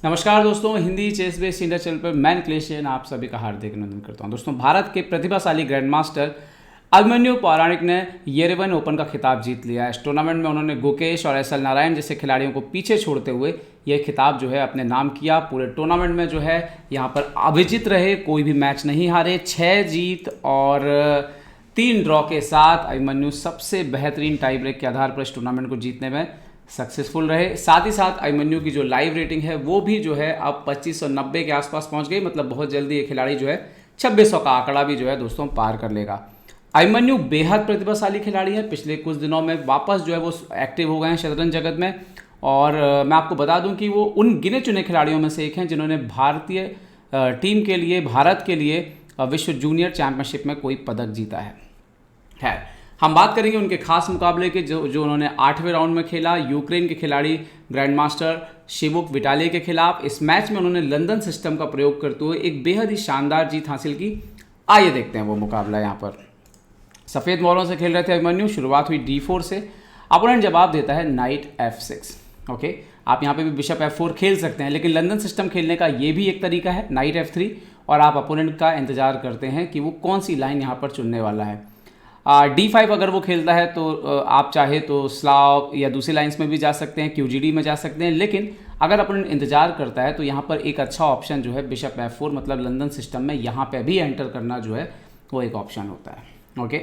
नमस्कार दोस्तों, Hindi chess based India channel पर मैं निखिलेश जैन आप सभी का हार्दिक अभिनंदन करता हूं। दोस्तों, भारत के प्रतिभाशाली ग्रैंड मास्टर अभिमन्यु पौराणिक ने येरेवन ओपन का खिताब जीत लिया है। इस टूर्नामेंट में उन्होंने गुकेश और एस एल नारायण जैसे खिलाड़ियों को पीछे छोड़ते हुए ये खिताब जो है अपने नाम किया। पूरे टूर्नामेंट में जो है यहाँ पर अविजित रहे, कोई भी मैच नहीं हारे, 6 जीत और 3 ड्रॉ के साथ अभिमन्यु सबसे बेहतरीन टाई ब्रेक के आधार पर इस टूर्नामेंट को जीतने में सक्सेसफुल रहे। साथ ही साथ अभिमन्यु की जो लाइव रेटिंग है वो भी जो है अब 2590 के आसपास पहुंच गई। मतलब बहुत जल्दी ये खिलाड़ी जो है 2600 का आंकड़ा भी जो है दोस्तों पार कर लेगा। अभिमन्यु बेहद प्रतिभाशाली खिलाड़ी है। पिछले कुछ दिनों में वापस जो है वो एक्टिव हो गए हैं शतरंज जगत में। और मैं आपको बता दूं कि वो उन गिने चुने खिलाड़ियों में से एक हैं जिन्होंने भारतीय टीम के लिए, भारत के लिए विश्व जूनियर चैंपियनशिप में कोई पदक जीता है। हम बात करेंगे उनके खास मुकाबले के जो उन्होंने 8वें राउंड में खेला यूक्रेन के खिलाड़ी ग्रैंड मास्टर शिवुक विटाली के खिलाफ। इस मैच में उन्होंने लंदन सिस्टम का प्रयोग करते हुए एक बेहद ही शानदार जीत हासिल की। आइए देखते हैं वो मुकाबला। यहाँ पर सफ़ेद मोहरों से खेल रहे थे अभिमन्यु। शुरुआत हुई D4 से। अपोनेंट जवाब देता है नाइट F6। ओके, आप यहाँ पे भी बिशप F4 खेल सकते हैं, लेकिन लंदन सिस्टम खेलने का ये भी एक तरीका है, नाइट F3। और आप अपोनेंट का इंतजार करते हैं कि वो कौन सी लाइन यहाँ पर चुनने वाला है। D5 अगर वो खेलता है तो आप चाहे तो स्लाव या दूसरी लाइंस में भी जा सकते हैं, QGD में जा सकते हैं। लेकिन अगर अपन इंतजार करता है तो यहाँ पर एक अच्छा ऑप्शन जो है बिशप F4, मतलब लंदन सिस्टम में यहाँ पे भी एंटर करना जो है वो एक ऑप्शन होता है। ओके,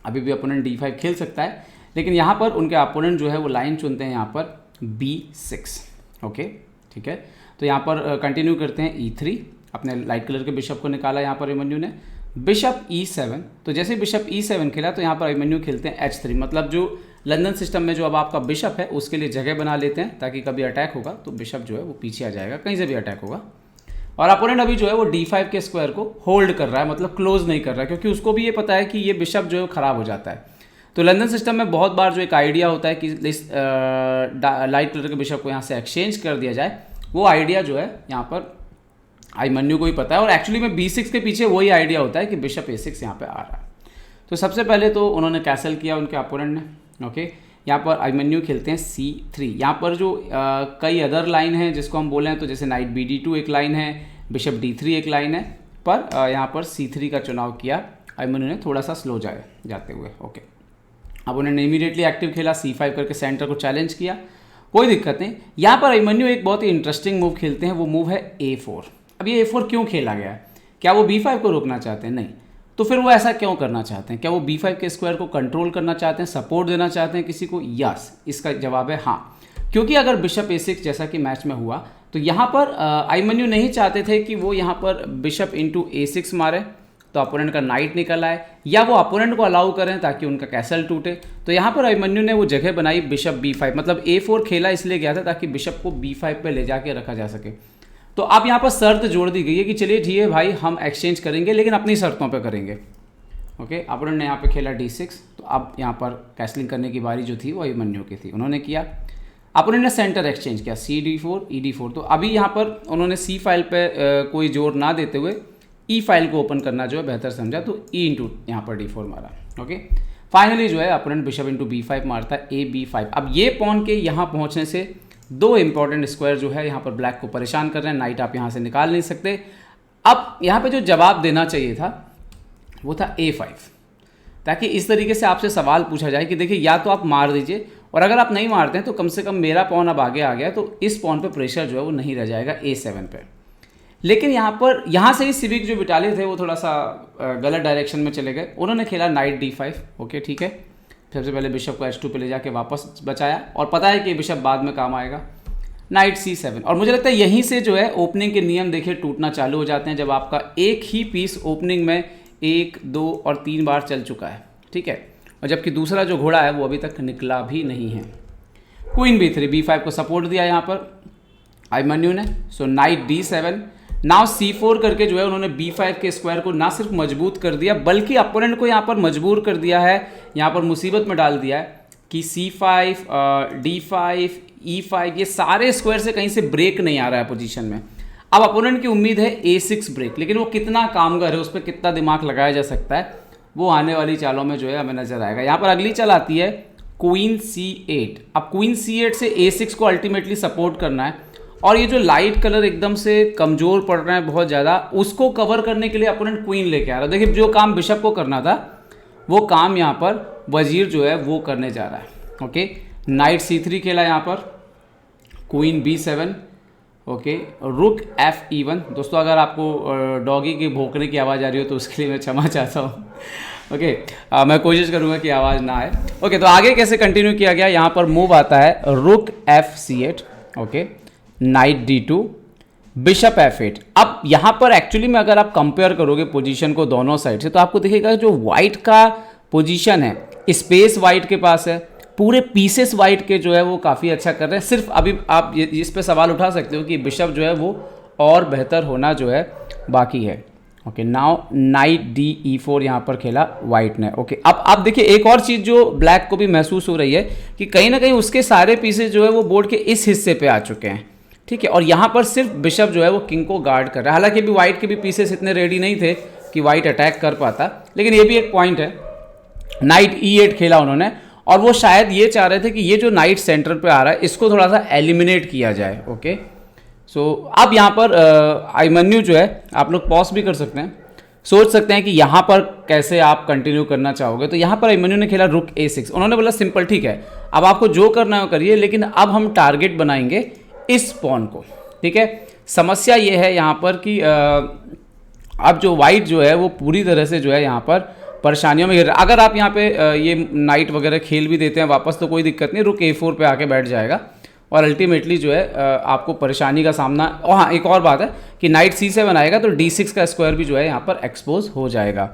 अभी भी अपोनेंट D5 खेल सकता है, लेकिन यहाँ पर उनके अपोनेंट जो है वो लाइन चुनते हैं यहाँ पर B6। ओके, ठीक है, तो यहाँ पर कंटिन्यू करते हैं E3। अपने लाइट कलर के बिशप को निकाला यहाँ पर अभिमन्यु ने। बिशप E7, तो जैसे बिशप E7 खेला तो यहाँ पर अभिमन्यु खेलते हैं H3। मतलब जो लंदन सिस्टम में जो अब आपका बिशप है उसके लिए जगह बना लेते हैं, ताकि कभी अटैक होगा तो बिशप जो है वो पीछे आ जाएगा, कहीं से भी अटैक होगा। और अपोनेंट अभी जो है वो D5 के स्क्वायर को होल्ड कर रहा है, मतलब क्लोज नहीं कर रहा है, क्योंकि उसको भी ये पता है कि ये बिशप जो है ख़राब हो जाता है। तो लंदन सिस्टम में बहुत बार जो एक आइडिया होता है कि लाइट कलर के बिशप को यहाँ से एक्सचेंज कर दिया जाए, वो आइडिया जो है यहाँ पर अभिमन्यु को ही पता है। और एक्चुअली में B6 के पीछे वही आइडिया होता है कि बिशप A6 यहाँ पे आ रहा है। तो सबसे पहले तो उन्होंने कैसल किया उनके अपोनेंट ने। ओके, यहाँ पर अभिमन्यु खेलते हैं C3। यहाँ पर जो कई अदर लाइन है जिसको हम बोले हैं, तो जैसे नाइट BD2 एक लाइन है, बिशप D3 एक लाइन है, पर यहाँ पर C3 का चुनाव किया अभिमन्यु ने, थोड़ा सा स्लो जाते हुए। ओके, अब उन्होंने इमीडिएटली एक्टिव खेला, C5 करके सेंटर को चैलेंज किया, कोई दिक्कत नहीं। यहाँ पर अभिमन्यु एक बहुत ही इंटरेस्टिंग मूव खेलते हैं, वो मूव है A4। अब ये A4 क्यों खेला गया है? क्या वो B5 को रोकना चाहते हैं? नहीं। तो फिर वो ऐसा क्यों करना चाहते हैं? क्या वो B5 के स्क्वायर को कंट्रोल करना चाहते हैं, सपोर्ट देना चाहते हैं किसी को? यस, इसका जवाब है हाँ। क्योंकि अगर बिशप A6 जैसा कि मैच में हुआ, तो यहाँ पर अभिमन्यु नहीं चाहते थे कि वो यहाँ पर बिशप इंटू A6 मारे तो अपोनेंट का नाइट निकल आए, या वो अपोनेंट को अलाउ करें ताकि उनका कैसल टूटे। तो यहाँ पर अभिमन्यु ने वो जगह बनाई बिशप B5, मतलब A4 खेला इसलिए गया था ताकि बिशप को B5 पे ले जाके रखा जा सके। तो अब यहाँ पर शर्त जोड़ दी गई है कि चलिए ठीक है भाई, हम एक्सचेंज करेंगे लेकिन अपनी शर्तों पे करेंगे। ओके, अपोनेंट ने यहाँ पे खेला D6। तो अब यहाँ पर कैसलिंग करने की बारी जो थी वो अभिमन्यु की थी, उन्होंने किया। अपोनेंट ने सेंटर एक्सचेंज किया CD4 ED4। तो अभी यहाँ पर उन्होंने C फाइल पे कोई जोर ना देते हुए E फाइल को ओपन करना जो है बेहतर समझा, तो E इंटू यहाँ पर D4 मारा। ओके, फाइनली जो है अपोनेंट बिशप इंटू B5 मारता है AB5। अब ये पॉन के यहाँ पहुँचने से 2 इंपॉर्टेंट स्क्वायर जो है यहाँ पर ब्लैक को परेशान कर रहे हैं, नाइट आप यहाँ से निकाल नहीं सकते। अब यहाँ पे जो जवाब देना चाहिए था वो था A5, ताकि इस तरीके से आपसे सवाल पूछा जाए कि देखिए या तो आप मार दीजिए, और अगर आप नहीं मारते हैं तो कम से कम मेरा पॉन अब आगे आ गया, तो इस पॉन पे प्रेशर जो है वो नहीं रह जाएगा A7 पे। लेकिन यहाँ से ही सिविक जो विटाली थे वो थोड़ा सा गलत डायरेक्शन में चले गए। उन्होंने खेला नाइट D5। ओके, ठीक है, सबसे पहले बिशप को H2 पे ले जाके वापस बचाया, और पता है कि बिशप बाद में काम आएगा। नाइट C7, और मुझे लगता है यहीं से जो है ओपनिंग के नियम देखिए टूटना चालू हो जाते हैं, जब आपका एक ही पीस ओपनिंग में 1, 2 और 3 बार चल चुका है। ठीक है, और जबकि दूसरा जो घोड़ा है वो अभी तक निकला भी नहीं है। क्वीन B3, B5 को सपोर्ट दिया यहाँ पर अभिमन्यु ने। सो नाइट D7। नाउ C4 करके जो है उन्होंने B5 के स्क्वायर को ना सिर्फ मजबूत कर दिया, बल्कि अपोनेंट को यहाँ पर मजबूर कर दिया है, यहाँ पर मुसीबत में डाल दिया है कि C5 D5 E5 ये सारे स्क्वायर से कहीं से ब्रेक नहीं आ रहा है पोजीशन में। अब अपोनेंट की उम्मीद है A6 ब्रेक, लेकिन वो कितना कामगर है, उस पर कितना दिमाग लगाया जा सकता है, वो आने वाली चालों में जो है हमें नजर आएगा। यहाँ पर अगली चाल आती है क्वीन C8। अब क्वीन C8 से A6 को अल्टीमेटली सपोर्ट करना है, और ये जो लाइट कलर एकदम से कमज़ोर पड़ रहा है बहुत ज़्यादा, उसको कवर करने के लिए अपोनेंट क्वीन लेके आ रहा है। देखिए जो काम बिशप को करना था वो काम यहाँ पर वजीर जो है वो करने जा रहा है। ओके, नाइट C3 खेला यहाँ पर, क्वीन B7, ओके, रुक F1। दोस्तों अगर आपको डॉगी के भौंकने की आवाज़ आ रही हो तो उसके लिए मैं क्षमा चाहता हूँ। ओके, मैं कोशिश करूँगा कि आवाज़ ना आए। ओके, तो आगे कैसे कंटिन्यू किया गया, यहाँ पर मूव आता है रुक F8, okay, night D2, bishop F8। अब यहाँ पर एक्चुअली में अगर आप कंपेयर करोगे पोजीशन को दोनों साइड से तो आपको दिखेगा जो वाइट का पोजीशन है, स्पेस वाइट के पास है, पूरे पीसेस वाइट के जो है वो काफ़ी अच्छा कर रहे हैं। सिर्फ अभी आप इस पे सवाल उठा सकते हो कि बिशप जो है वो और बेहतर होना जो है बाकी है। ओके, नाउ नाइट D4 यहाँ पर खेला वाइट ने। ओके, अब आप देखिए एक और चीज़ जो ब्लैक को भी महसूस हो रही है कि कहीं ना कहीं उसके सारे पीसेस जो है वो बोर्ड के इस हिस्से पे आ चुके हैं, ठीक है, और यहाँ पर सिर्फ बिशप जो है वो किंग को गार्ड कर रहा है। हालांकि अभी वाइट के भी पीसेस इतने रेडी नहीं थे कि वाइट अटैक कर पाता, लेकिन ये भी एक पॉइंट है। नाइट E8 खेला उन्होंने और वो शायद ये चाह रहे थे कि ये जो नाइट सेंटर पे आ रहा है इसको थोड़ा सा एलिमिनेट किया जाए। ओके, सो अब यहाँ पर अभिमन्यु जो है, आप लोग पॉज भी कर सकते हैं, सोच सकते हैं कि यहाँ पर कैसे आप कंटिन्यू करना चाहोगे। तो यहाँ पर अभिमन्यु ने खेला रुक A6। उन्होंने बोला सिंपल, ठीक है, अब आपको जो करना है वो करिए, लेकिन अब हम टारगेट बनाएंगे इस पॉन को, ठीक है। समस्या ये है यहाँ पर कि अब जो वाइट जो है वो पूरी तरह से जो है यहाँ पर परेशानियों में गिर रहा है। अगर आप यहाँ पे ये नाइट वगैरह खेल भी देते हैं वापस तो कोई दिक्कत नहीं, रुक A4 पे आके बैठ जाएगा और अल्टीमेटली जो है आपको परेशानी का सामना। और हाँ, एक और बात है कि नाइट C7 आएगा तो D6 का स्क्वायर भी जो है यहाँ पर एक्सपोज हो जाएगा।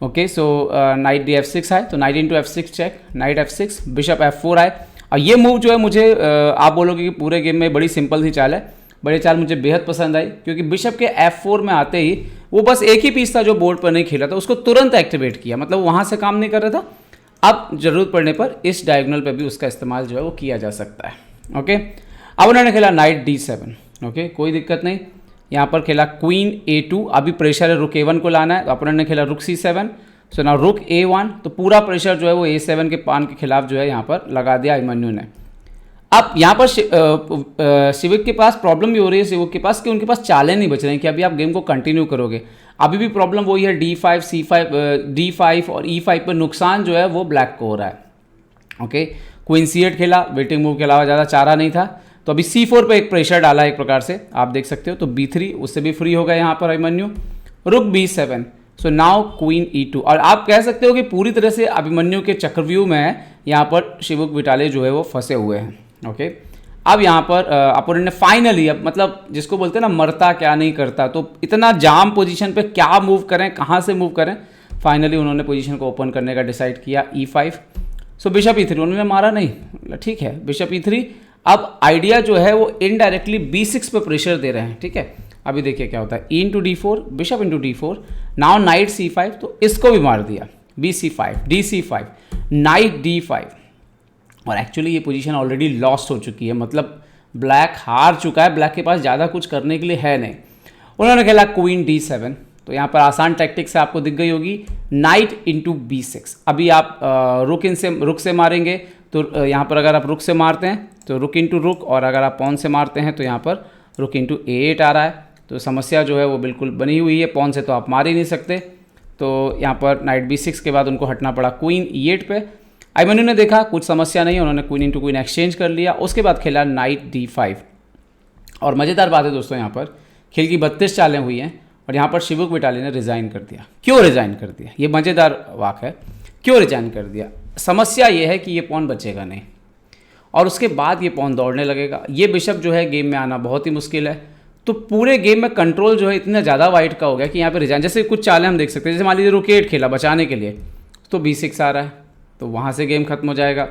ओके, सो नाइट DF6 आए तो knight into F6 check, knight F6, bishop F4 आए। और ये मूव जो है मुझे आप बोलोगे कि पूरे गेम में बड़ी सिंपल सी चाल है, बड़ी चाल मुझे बेहद पसंद आई, क्योंकि बिशप के F4 में आते ही वो बस एक ही पीस था जो बोर्ड पर नहीं खेला था, उसको तुरंत एक्टिवेट किया, मतलब वहाँ से काम नहीं कर रहा था। अब ज़रूरत पड़ने पर इस डायगोनल पे भी उसका इस्तेमाल जो है वो किया जा सकता है। ओके, अब उन्होंने खेला नाइट D7। ओके, कोई दिक्कत नहीं, यहाँ पर खेला क्वीन A2। अभी प्रेशर है रुक A1 को लाना है, तो अपोनेंट ने खेला रुक C7। सो ना रुक A1, तो पूरा प्रेशर जो है वो A7 के पान के खिलाफ जो है यहाँ पर लगा दिया अभिमन्यु ने। अब यहाँ पर शिविक के पास प्रॉब्लम भी हो रही है, शिविक के पास, कि उनके पास चालें नहीं बच रहे हैं कि अभी आप गेम को कंटिन्यू करोगे। अभी भी प्रॉब्लम वही है, D5, C5, D5 और E5 पर नुकसान जो है वो ब्लैक को हो रहा है। ओके, क्वीन C8 खेला, वेटिंग मूव के अलावा ज़्यादा चारा नहीं था, तो अभी C4 पे एक प्रेशर डाला एक प्रकार से, आप देख सकते हो। तो B3, उससे भी फ्री हो गया यहाँ पर अभिमन्यु। रुक B7, so now queen E2। और आप कह सकते हो कि पूरी तरह से अभिमन्यु के चक्रव्यूह में यहाँ पर शिवुक विटाले जो है वो फंसे हुए हैं। ओके, अब यहाँ पर अपोनेंट ने फाइनली, अब मतलब जिसको बोलते हैं ना मरता क्या नहीं करता, तो इतना जाम पोजीशन पे क्या मूव करें, कहाँ से मूव करें, फाइनली उन्होंने पोजीशन को ओपन करने का डिसाइड किया, E5। सो बिशप E3, उन्होंने मारा नहीं, ठीक है, बिशप E3। अब आइडिया जो है वो इनडायरेक्टली B6 पे प्रेशर दे रहे हैं, ठीक है। अभी देखिए क्या होता है, E into D4, bishop into D4, now night C5, तो इसको भी मार दिया, BC5, DC5, नाइट D5। और एक्चुअली ये पोजीशन ऑलरेडी लॉस्ट हो चुकी है, मतलब ब्लैक हार चुका है, ब्लैक के पास ज़्यादा कुछ करने के लिए है नहीं। उन्होंने खेला क्वीन D7, तो यहाँ पर आसान टैक्टिक से आपको दिख गई होगी, नाइट इंटू B6। अभी आप रुक से मारेंगे तो यहाँ पर अगर आप रुक से मारते हैं तो रुक इंटू रुक, और अगर आप पॉन से मारते हैं तो यहाँ पर रुक इंटू A8 आ रहा है। तो समस्या जो है वो बिल्कुल बनी हुई है, पॉन से तो आप मार ही नहीं सकते। तो यहाँ पर नाइट B6 के बाद उनको हटना पड़ा क्वीन E8 पे। अभिमन्यु ने देखा कुछ समस्या नहीं, उन्होंने क्वीन इंटू क्वीन एक्सचेंज कर लिया, उसके बाद खेला नाइट D5। और मज़ेदार बात है दोस्तों, यहाँ पर खेल की 32 चालें हुई हैं और यहाँ पर शिवुक विटाली ने रिज़ाइन कर दिया। क्यों रिज़ाइन कर दिया, ये मज़ेदार वाक़ है, क्यों रिज़ाइन कर दिया। समस्या ये है कि ये पॉन बचेगा नहीं और उसके बाद ये पॉन दौड़ने लगेगा। ये बिशप जो है गेम में आना बहुत ही मुश्किल है, तो पूरे गेम में कंट्रोल जो है इतना ज़्यादा वाइट का हो गया कि यहाँ पे रिजाइन, जैसे कुछ चालें हम देख सकते हैं, जैसे मान लीजिए रुक 8 खेला बचाने के लिए, तो B6 आ रहा है, तो वहाँ से गेम खत्म हो जाएगा,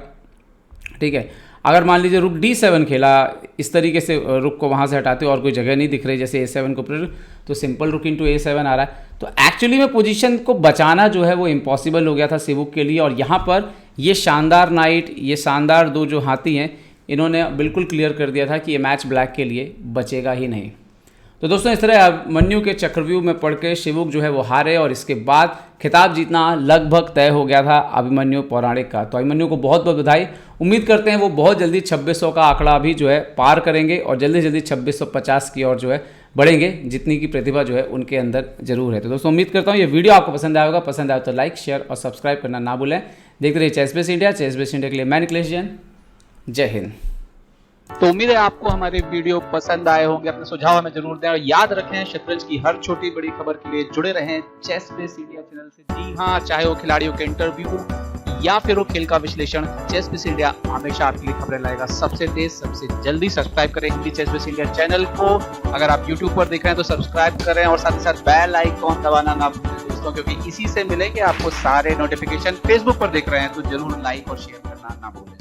ठीक है। अगर मान लीजिए रुक D7 खेला, इस तरीके से रुक को वहाँ से हटाते और कोई जगह नहीं दिख रही, जैसे A7 को, तो सिंपल रुक इंटू A7 आ रहा है। तो एक्चुअली में पोजीशन को बचाना जो है वो इम्पॉसिबल हो गया था शिवुक के लिए। और यहाँ पर ये शानदार नाइट, ये शानदार दो जो हाथी हैं, इन्होंने बिल्कुल क्लियर कर दिया था कि ये मैच ब्लैक के लिए बचेगा ही नहीं। तो दोस्तों इस तरह अभिमन्यु के चक्रव्यूह में पड़ के शिवुक जो है वो हारे और इसके बाद खिताब जीतना लगभग तय हो गया था अभिमन्यु पौराणिक का। तो अभिमन्यु को बहुत बहुत बधाई। उम्मीद करते हैं वो बहुत जल्दी 2600 का आंकड़ा भी जो है पार करेंगे और जल्दी जल्दी 2650 की ओर जो है बढ़ेंगे, जितनी की प्रतिभा जो है उनके अंदर जरूर है। तो दोस्तों उम्मीद करता हूँ ये वीडियो आपको पसंद आएगा। पसंद आए तो लाइक, शेयर और सब्सक्राइब करना ना भूलें। देखते रहिए chess base India. Chess base India के लिए मैं निखिलेश जैन। जय हिंद। तो उम्मीद है आपको हमारे वीडियो पसंद आए होंगे। अपने सुझाव हमें जरूर दें और याद रखें शतरंज की हर छोटी बड़ी खबर के लिए जुड़े रहें चेस बेस इंडिया चैनल से। जी हाँ, चाहे वो खिलाड़ियों के इंटरव्यू या फिर वो खेल का विश्लेषण, चेस बेस इंडिया हमेशा आपके लिए खबरें लाएगा सबसे तेज सबसे जल्दी। सब्सक्राइब करें Hindi chess base India channel को। अगर आप यूट्यूब पर देख रहे हैं तो सब्सक्राइब करें और साथ ही साथ बेल आइकॉन दबाना ना भूलें दोस्तों, क्योंकि इसी से मिलेंगे आपको सारे नोटिफिकेशन। फेसबुक पर देख रहे हैं तो जरूर लाइक और शेयर करना ना भूलें।